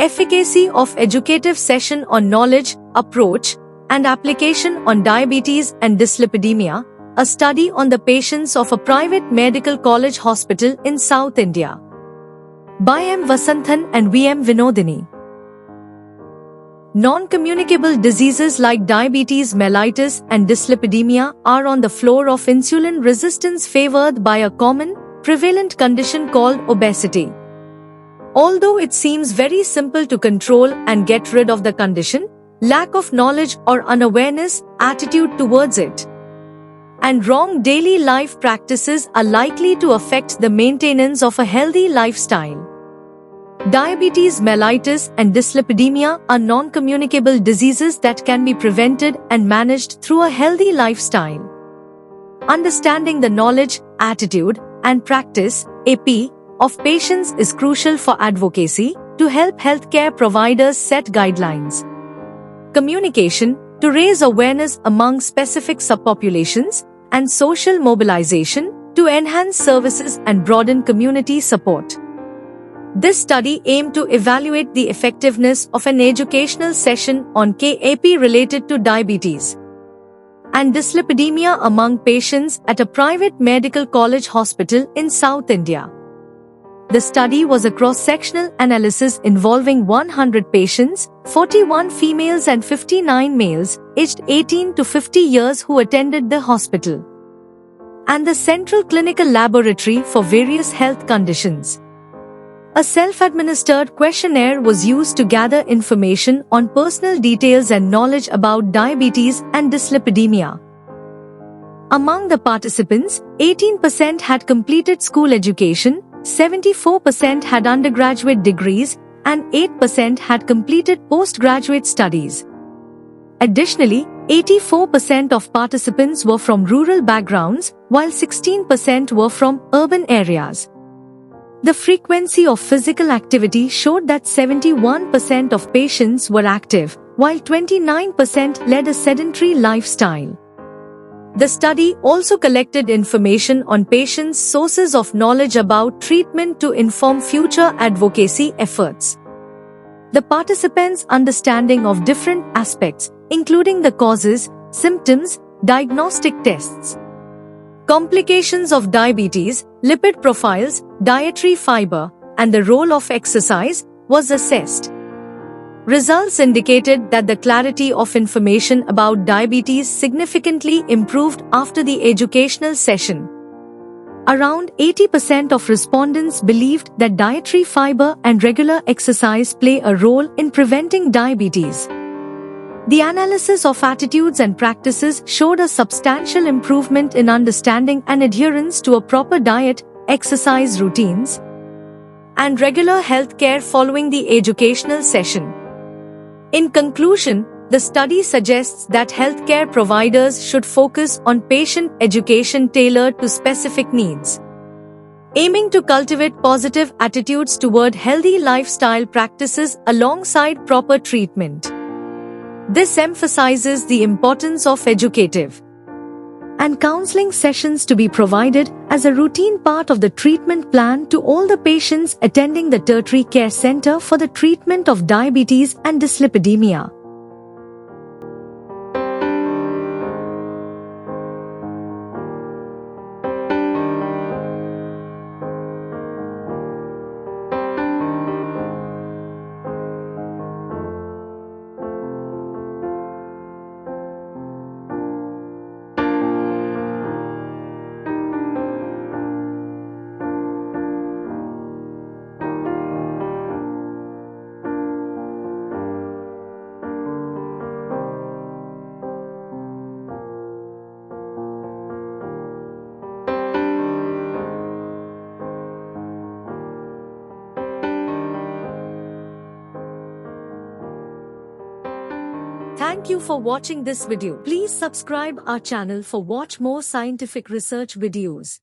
Efficacy of educative session on knowledge, approach, and application on diabetes and dyslipidemia, a study on the patients of a private medical college hospital in South India. By M. Vasanthan and V. M. Vinodini. Non-communicable diseases like diabetes mellitus and dyslipidemia are on the floor of insulin resistance favored by a common, prevalent condition called obesity. Although it seems very simple to control and get rid of the condition, lack of knowledge or unawareness, attitude towards it, and wrong daily life practices are likely to affect the maintenance of a healthy lifestyle. Diabetes mellitus and dyslipidemia are non-communicable diseases that can be prevented and managed through a healthy lifestyle. Understanding the knowledge, attitude, and practice (AP) of patients is crucial for advocacy to help healthcare providers set guidelines. Communication to raise awareness among specific subpopulations, and social mobilization to enhance services and broaden community support. This study aimed to evaluate the effectiveness of an educational session on KAP related to diabetes and dyslipidemia among patients at a private medical college hospital in South India. The study was a cross-sectional analysis involving 100 patients, 41 females and 59 males, aged 18 to 50 years who attended the hospital and the Central Clinical Laboratory for various health conditions. A self-administered questionnaire was used to gather information on personal details and knowledge about diabetes and dyslipidemia. Among the participants, 18% had completed school education, 74% had undergraduate degrees, and 8% had completed postgraduate studies. Additionally, 84% of participants were from rural backgrounds, while 16% were from urban areas. The frequency of physical activity showed that 71% of patients were active, while 29% led a sedentary lifestyle. The study also collected information on patients' sources of knowledge about treatment to inform future advocacy efforts. The participants' understanding of different aspects, including the causes, symptoms, diagnostic tests, complications of diabetes, lipid profiles, dietary fiber, and the role of exercise, was assessed. Results indicated that the clarity of information about diabetes significantly improved after the educational session. Around 80% of respondents believed that dietary fiber and regular exercise play a role in preventing diabetes. The analysis of attitudes and practices showed a substantial improvement in understanding and adherence to a proper diet, exercise routines, and regular health care following the educational session. In conclusion, the study suggests that healthcare providers should focus on patient education tailored to specific needs, aiming to cultivate positive attitudes toward healthy lifestyle practices alongside proper treatment. This emphasizes the importance of educative and counseling sessions to be provided as a routine part of the treatment plan to all the patients attending the tertiary care center for the treatment of diabetes and dyslipidemia. Thank you for watching this video. Please subscribe our channel for watch more scientific research videos.